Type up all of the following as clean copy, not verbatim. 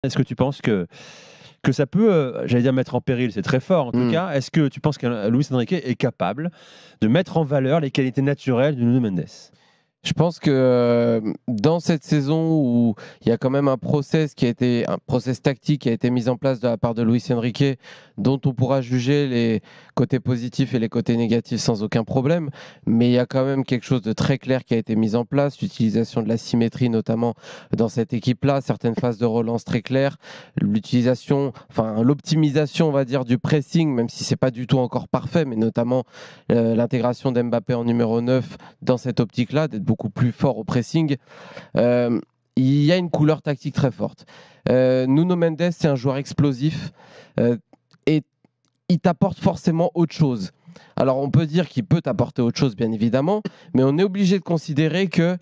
Est-ce que tu penses que ça peut, j'allais dire mettre en péril, c'est très fort en tout cas. Est-ce que tu penses que Luis Enrique est capable de mettre en valeur les qualités naturelles de Nuno Mendes? Je pense que dans cette saison où il y a quand même un process tactique qui a été mis en place de la part de Luis Enrique, dont on pourra juger les côtés positifs et les côtés négatifs sans aucun problème, mais il y a quand même quelque chose de très clair qui a été mis en place, l'utilisation de la symétrie notamment dans cette équipe-là, certaines phases de relance très claires, l'optimisation, on va dire, du pressing, même si c'est pas du tout encore parfait, mais notamment l'intégration d'Mbappé en numéro 9 dans cette optique-là, d'être beaucoup plus fort au pressing. Il y a une couleur tactique très forte. Nuno Mendes, c'est un joueur explosif et il t'apporte forcément autre chose. Alors, on peut dire qu'il peut t'apporter autre chose, bien évidemment, mais on est obligé de considérer que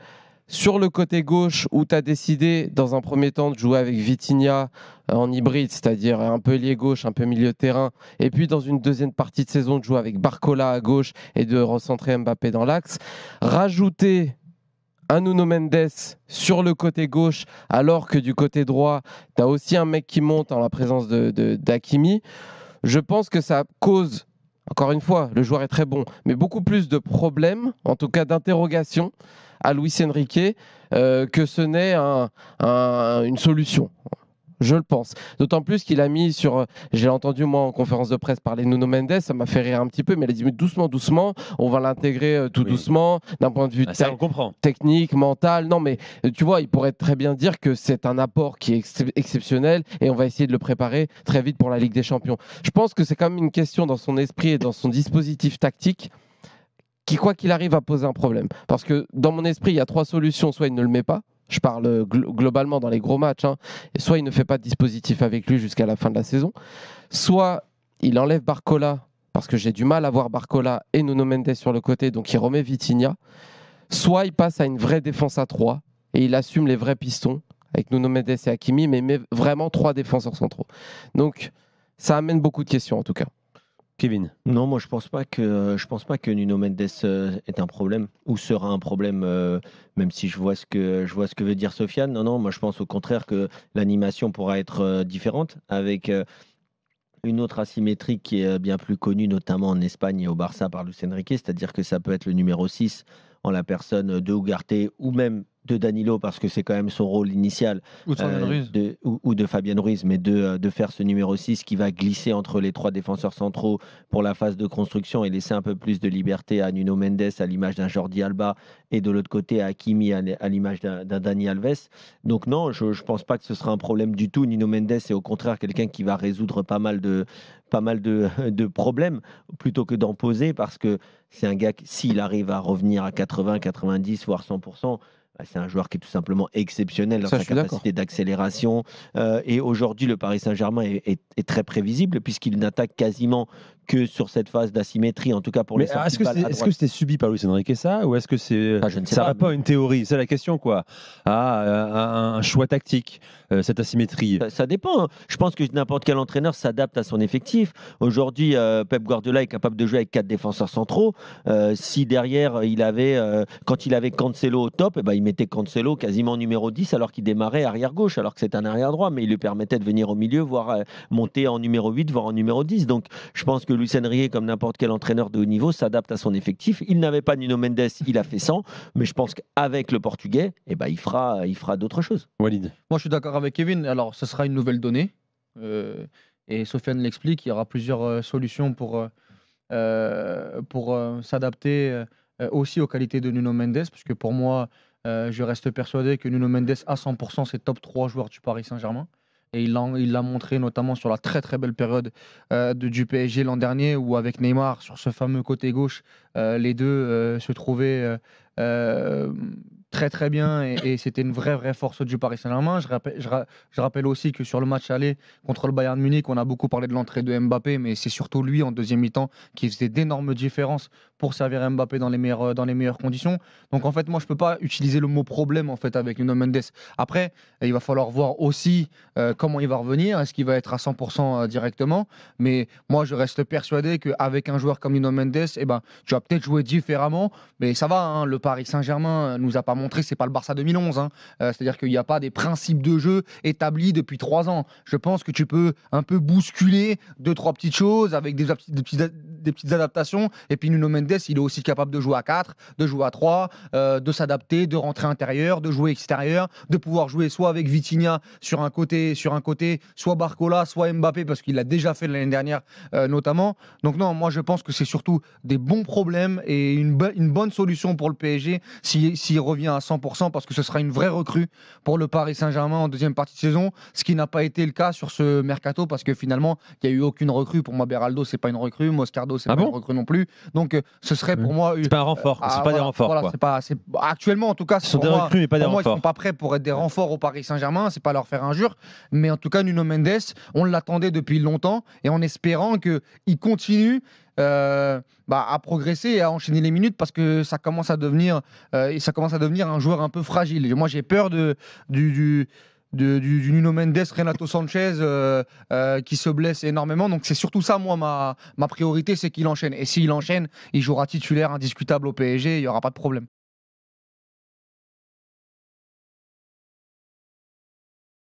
sur le côté gauche, où tu as décidé dans un premier temps de jouer avec Vitinha en hybride, c'est-à-dire un peu ailier gauche, un peu milieu de terrain, et puis dans une deuxième partie de saison de jouer avec Barcola à gauche et de recentrer Mbappé dans l'axe, rajouter un Nuno Mendes sur le côté gauche, alors que du côté droit, tu as aussi un mec qui monte en la présence d'Hakimi, je pense que ça cause, encore une fois, le joueur est très bon, mais beaucoup plus de problèmes, en tout cas d'interrogations, à Luis Enrique que ce n'est une solution. Je le pense. D'autant plus qu'il a mis sur. J'ai entendu, moi, en conférence de presse parler de Nuno Mendes, ça m'a fait rire un petit peu, mais il a dit doucement, doucement, on va l'intégrer tout doucement, d'un point de vue technique, mental. Non, mais tu vois, il pourrait très bien dire que c'est un apport qui est exceptionnel et on va essayer de le préparer très vite pour la Ligue des Champions. Je pense que c'est quand même une question dans son esprit et dans son dispositif tactique qui, quoi qu'il arrive, va poser un problème. Parce que dans mon esprit, il y a 3 solutions. Soit il ne le met pas, je parle globalement dans les gros matchs, et soit il ne fait pas de dispositif avec lui jusqu'à la fin de la saison, soit il enlève Barcola, parce que j'ai du mal à voir Barcola et Nuno Mendes sur le côté, donc il remet Vitinha, soit il passe à une vraie défense à 3, et il assume les vrais pistons, avec Nuno Mendes et Hakimi, mais met vraiment 3 défenseurs centraux. Donc ça amène beaucoup de questions en tout cas. Kevin? Non, moi je pense pas que Nuno Mendes est un problème ou sera un problème, même si je vois ce que veut dire Sofiane. Non, moi je pense au contraire que l'animation pourra être différente avec une autre asymétrie qui est bien plus connue, notamment en Espagne et au Barça par Luis Enrique, c'est-à-dire que ça peut être le numéro 6 en la personne de Ugarte ou même de Danilo, parce que c'est quand même son rôle initial, ou de Fabien Ruiz, mais de faire ce numéro 6 qui va glisser entre les 3 défenseurs centraux pour la phase de construction et laisser un peu plus de liberté à Nuno Mendes, à l'image d'un Jordi Alba, et de l'autre côté à Hakimi, à l'image d'un Dani Alves. Donc non, je ne pense pas que ce sera un problème du tout. Nuno Mendes est au contraire quelqu'un qui va résoudre pas mal de problèmes, plutôt que d'en poser, parce que c'est un gars qui, s'il arrive à revenir à 80, 90, voire 100%, c'est un joueur qui est tout simplement exceptionnel dans sa capacité d'accélération. Et aujourd'hui, le Paris Saint-Germain est très prévisible, puisqu'il n'attaque quasiment que sur cette phase d'asymétrie, en tout cas pour les sorties de balle à droite. Est-ce que c'était subi par Luis Enrique ça, ou est-ce que ça répond à une théorie? C'est la question, quoi. Un choix tactique, cette asymétrie. Ça dépend. Je pense que n'importe quel entraîneur s'adapte à son effectif. Aujourd'hui, Pep Guardiola est capable de jouer avec 4 défenseurs centraux. Si derrière, quand il avait Cancelo au top, il mettait Cancelo quasiment numéro 10 alors qu'il démarrait arrière gauche, alors que c'est un arrière droit, mais il lui permettait de venir au milieu, voire monter en numéro 8, voire en numéro 10. Donc je pense que Luis Enrique, comme n'importe quel entraîneur de haut niveau, s'adapte à son effectif. Il n'avait pas Nuno Mendes, il a fait 100, mais je pense qu'avec le Portugais, il fera d'autres choses. Walid? Moi je suis d'accord avec Kevin. Alors ce sera une nouvelle donnée, et Sofiane l'explique, il y aura plusieurs solutions pour s'adapter aussi aux qualités de Nuno Mendes, parce que pour moi, je reste persuadé que Nuno Mendes à 100% c'est top 3 joueurs du Paris Saint-Germain. Et il l'a montré notamment sur la très très belle période du PSG l'an dernier, où avec Neymar sur ce fameux côté gauche, les deux se trouvaient très très bien, et c'était une vraie force du Paris Saint-Germain. Je rappelle aussi que sur le match aller contre le Bayern Munich, on a beaucoup parlé de l'entrée de Mbappé, mais c'est surtout lui en deuxième mi-temps qui faisait d'énormes différences pour servir Mbappé dans les meilleures conditions. Donc en fait, moi je peux pas utiliser le mot problème en fait avec Nuno Mendes. Après, il va falloir voir aussi comment il va revenir. Est-ce qu'il va être à 100% directement? Mais moi je reste persuadé qu'avec un joueur comme Nuno Mendes, tu vas peut-être jouer différemment, mais ça va, le Paris Saint-Germain nous a pas montré, c'est pas le Barça 2011. Hein. C'est-à-dire qu'il n'y a pas des principes de jeu établis depuis 3 ans. Je pense que tu peux un peu bousculer 2-3 petites choses avec des petites adaptations. Et puis Nuno Mendes, il est aussi capable de jouer à 4, de jouer à 3, de s'adapter, de rentrer intérieur, de jouer extérieur, de pouvoir jouer soit avec Vitinha sur un côté, soit Barcola, soit Mbappé, parce qu'il l'a déjà fait l'année dernière notamment. Donc non, moi je pense que c'est surtout des bons problèmes et une bonne solution pour le PSG s'il revient à 100%, parce que ce sera une vraie recrue pour le Paris Saint-Germain en deuxième partie de saison, ce qui n'a pas été le cas sur ce mercato, parce que finalement il n'y a eu aucune recrue. Pour moi, Beraldo c'est pas une recrue, Moscardo c'est pas une recrue non plus, donc ce serait pour moi c'est pas un renfort, c'est pas des renforts, voilà, actuellement en tout cas, ce sont des recrues mais pas des renforts. Moi, ils sont pas prêts pour être des renforts au Paris Saint-Germain, c'est pas leur faire injure, mais en tout cas Nuno Mendes, on l'attendait depuis longtemps, et en espérant qu'il continue à progresser et à enchaîner les minutes, parce que ça commence à devenir un joueur un peu fragile. Et moi j'ai peur du Nuno Mendes, Renato Sanchez qui se blesse énormément. Donc c'est surtout ça, moi, ma priorité, c'est qu'il enchaîne. Et s'il enchaîne, il jouera titulaire indiscutable au PSG, il n'y aura pas de problème.